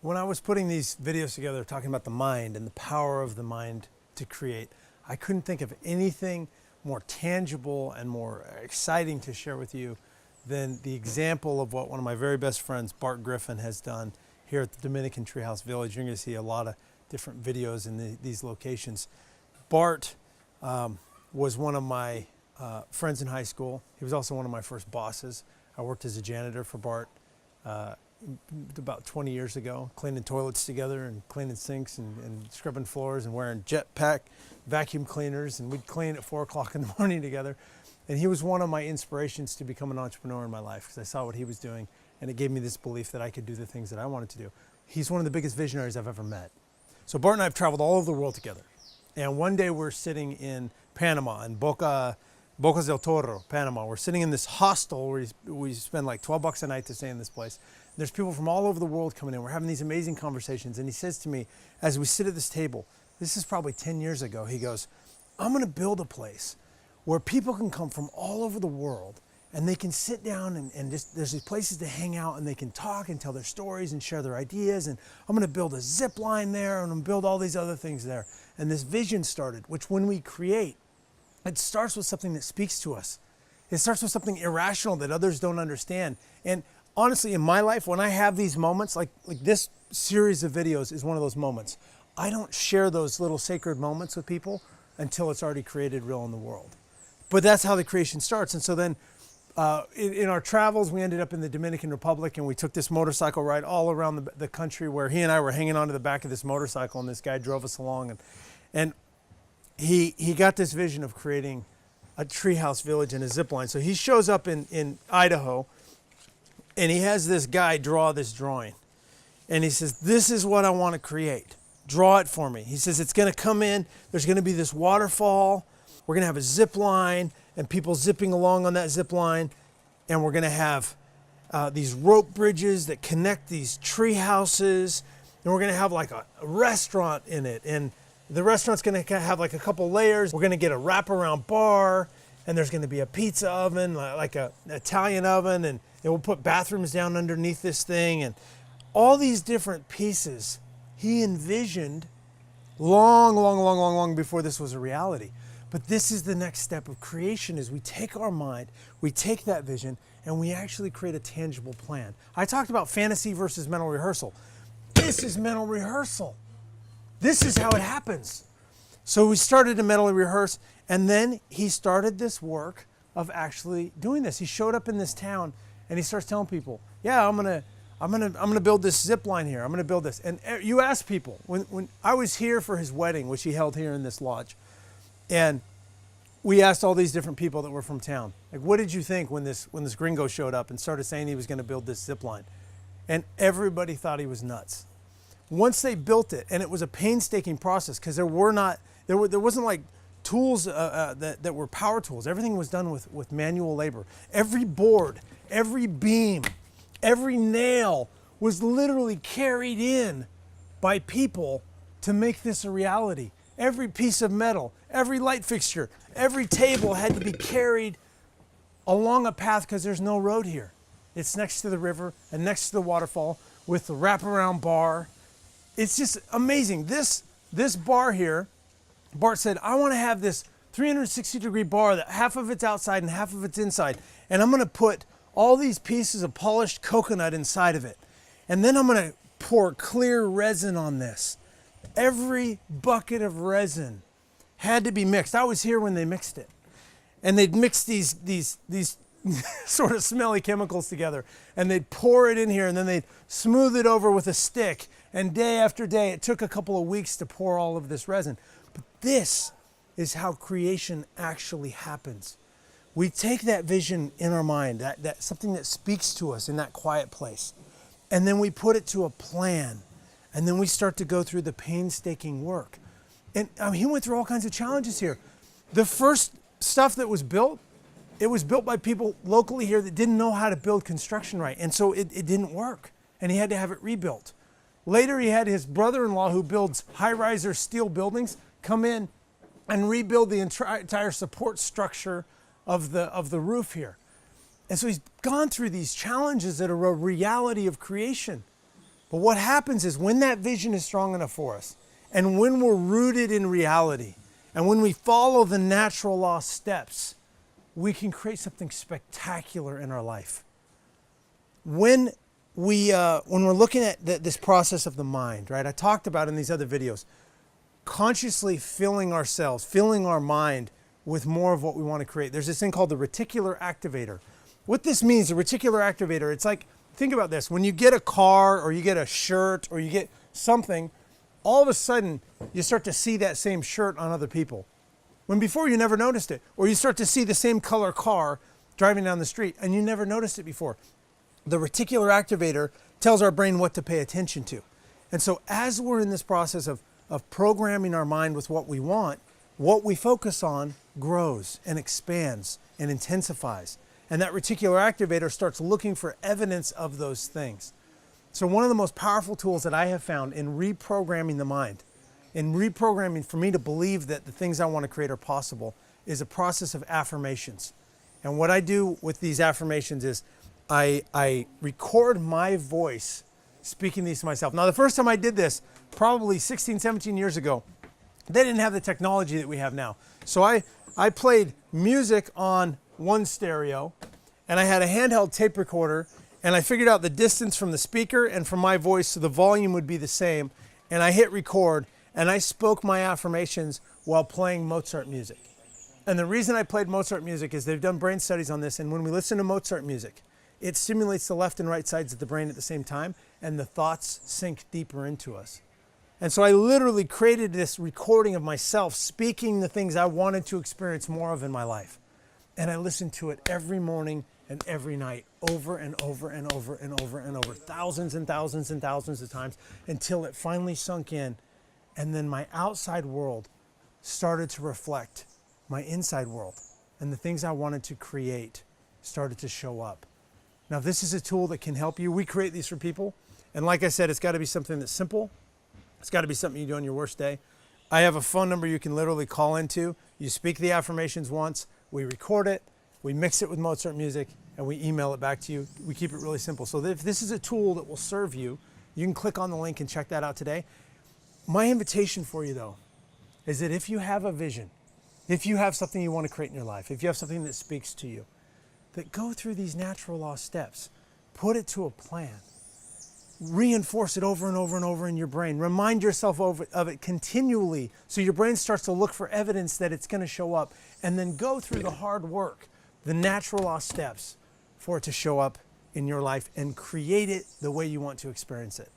When I was putting these videos together talking about the mind and the power of the mind to create, I couldn't think of anything more tangible and more exciting to share with you than the example of what one of my very best friends, Bart Griffin, has done here at the Dominican Treehouse Village. You're going to see a lot of different videos in these locations. Bart was one of my friends in high school. He was also one of my first bosses. I worked as a janitor for Bart about 20 years ago, cleaning toilets together and cleaning sinks and scrubbing floors and wearing jetpack vacuum cleaners, and we'd clean at 4 o'clock in the morning together. And he was one of my inspirations to become an entrepreneur in my life because I saw what he was doing, and it gave me this belief that I could do the things that I wanted to do. He's one of the biggest visionaries I've ever met. So Bart and I have traveled all over the world together. And one day we're sitting in Panama, in Bocas del Toro, Panama. We're sitting in this hostel where we spend like $12 a night to stay in this place. There's people from all over the world coming in. We're having these amazing conversations. And he says to me, as we sit at this table, this is probably 10 years ago, he goes, I'm going to build a place where people can come from all over the world and they can sit down and just, there's these places to hang out and they can talk and tell their stories and share their ideas. And I'm going to build a zip line there and I'm going to build all these other things there. And this vision started, which when we create, it starts with something that speaks to us. It starts with something irrational that others don't understand. And honestly, in my life, when I have these moments, like this series of videos is one of those moments. I don't share those little sacred moments with people until it's already created real in the world. But that's how the creation starts. And so then in our travels, we ended up in the Dominican Republic, and we took this motorcycle ride all around the country where he and I were hanging onto the back of this motorcycle, and this guy drove us along. And he got this vision of creating a treehouse village and a zip line. So he shows up in Idaho, and he has this guy draw this drawing. And he says, this is what I want to create. Draw it for me. He says, it's going to come in. There's going to be this waterfall. We're going to have a zip line and people zipping along on that zip line. And we're going to have these rope bridges that connect these tree houses. And we're going to have like a restaurant in it. And the restaurant's going to have like a couple layers. We're going to get a wraparound bar. And there's going to be a pizza oven, like an Italian oven. And we'll put bathrooms down underneath this thing. And all these different pieces he envisioned long before this was a reality. But this is the next step of creation, is we take our mind, we take that vision, and we actually create a tangible plan. I talked about fantasy versus mental rehearsal. This is mental rehearsal. This is how it happens. So we started to mentally rehearse, and then he started this work of actually doing this. He showed up in this town, and he starts telling people, yeah, I'm gonna build this zip line here. I'm gonna build this. And you ask people, when I was here for his wedding, which he held here in this lodge, and we asked all these different people that were from town, like, what did you think when this gringo showed up and started saying he was gonna build this zip line? And everybody thought he was nuts. Once they built it, and it was a painstaking process because there wasn't like tools that were power tools. Everything was done with manual labor. Every board, every beam, every nail was literally carried in by people to make this a reality. Every piece of metal, every light fixture, every table had to be carried along a path because there's no road here. It's next to the river and next to the waterfall with the wraparound bar. It's just amazing. This bar here, Bart said, I want to have this 360-degree bar that half of it's outside and half of it's inside. And I'm going to put all these pieces of polished coconut inside of it. And then I'm going to pour clear resin on this. Every bucket of resin had to be mixed. I was here when they mixed it. And they'd mix these sort of smelly chemicals together. And they'd pour it in here, and then they'd smooth it over with a stick. And day after day, it took a couple of weeks to pour all of this resin. But this is how creation actually happens. We take that vision in our mind, that something that speaks to us in that quiet place, and then we put it to a plan, and then we start to go through the painstaking work. And he went through all kinds of challenges here. The first stuff that was built, it was built by people locally here that didn't know how to build construction right, and so it didn't work, and he had to have it rebuilt. Later, he had his brother-in-law, who builds high-riser steel buildings, come in and rebuild the entire support structure of the roof here. And so he's gone through these challenges that are a reality of creation. But what happens is when that vision is strong enough for us, and when we're rooted in reality, and when we follow the natural law steps, we can create something spectacular in our life. When we're looking at this process of the mind, right? I talked about in these other videos, consciously filling ourselves, filling our mind with more of what we want to create. There's this thing called the reticular activator. What this means, the reticular activator, it's like, think about this. When you get a car or you get a shirt or you get something, all of a sudden you start to see that same shirt on other people. When before you never noticed it. Or you start to see the same color car driving down the street and you never noticed it before. The reticular activator tells our brain what to pay attention to. And so as we're in this process of programming our mind with what we want, what we focus on grows and expands and intensifies. And that reticular activator starts looking for evidence of those things. So one of the most powerful tools that I have found in reprogramming the mind, in reprogramming for me to believe that the things I want to create are possible, is a process of affirmations. And what I do with these affirmations is I record my voice speaking these to myself. Now, the first time I did this, probably 16, 17 years ago, they didn't have the technology that we have now. So I played music on one stereo, and I had a handheld tape recorder, and I figured out the distance from the speaker and from my voice so the volume would be the same, and I hit record, and I spoke my affirmations while playing Mozart music. And the reason I played Mozart music is they've done brain studies on this, and when we listen to Mozart music, it stimulates the left and right sides of the brain at the same time, and the thoughts sink deeper into us. And so I literally created this recording of myself speaking the things I wanted to experience more of in my life. And I listened to it every morning and every night, over and over and over and over and over, thousands and thousands and thousands of times, until it finally sunk in. And then my outside world started to reflect my inside world, and the things I wanted to create started to show up. Now, this is a tool that can help you. We create these for people. And like I said, it's got to be something that's simple. It's got to be something you do on your worst day. I have a phone number you can literally call into. You speak the affirmations once, we record it, we mix it with Mozart music, and we email it back to you. We keep it really simple. So if this is a tool that will serve you, you can click on the link and check that out today. My invitation for you, though, is that if you have a vision, if you have something you want to create in your life, if you have something that speaks to you, that go through these natural law steps, put it to a plan, reinforce it over and over and over in your brain, remind yourself of it continually so your brain starts to look for evidence that it's going to show up, and then go through the hard work, the natural law steps for it to show up in your life and create it the way you want to experience it.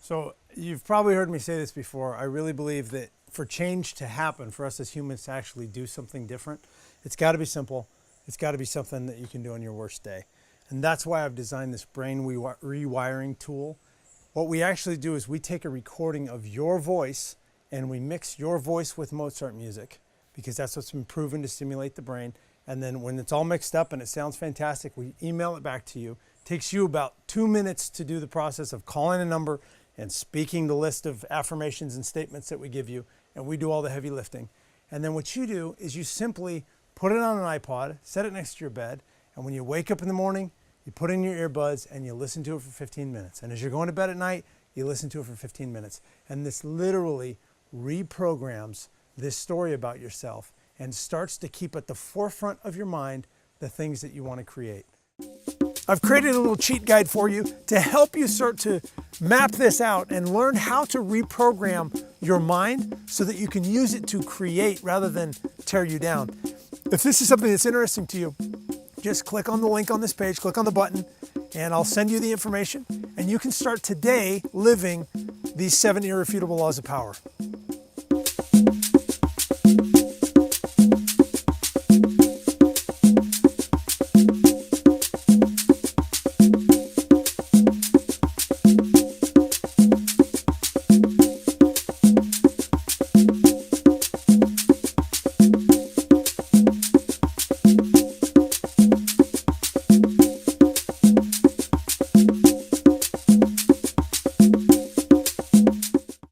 So you've probably heard me say this before. I really believe that for change to happen, for us as humans to actually do something different, it's got to be simple. It's got to be something that you can do on your worst day. And that's why I've designed this brain rewiring tool. What we actually do is we take a recording of your voice and we mix your voice with Mozart music, because that's what's been proven to stimulate the brain. And then when it's all mixed up and it sounds fantastic, we email it back to you. It takes you about 2 minutes to do the process of calling a number and speaking the list of affirmations and statements that we give you, and we do all the heavy lifting. And then what you do is you simply put it on an iPod, set it next to your bed, and when you wake up in the morning, you put in your earbuds and you listen to it for 15 minutes. And as you're going to bed at night, you listen to it for 15 minutes. And this literally reprograms this story about yourself and starts to keep at the forefront of your mind the things that you want to create. I've created a little cheat guide for you to help you start to map this out and learn how to reprogram your mind so that you can use it to create rather than tear you down. If this is something that's interesting to you, just click on the link on this page, click on the button, and I'll send you the information, and you can start today living these 7 irrefutable laws of power.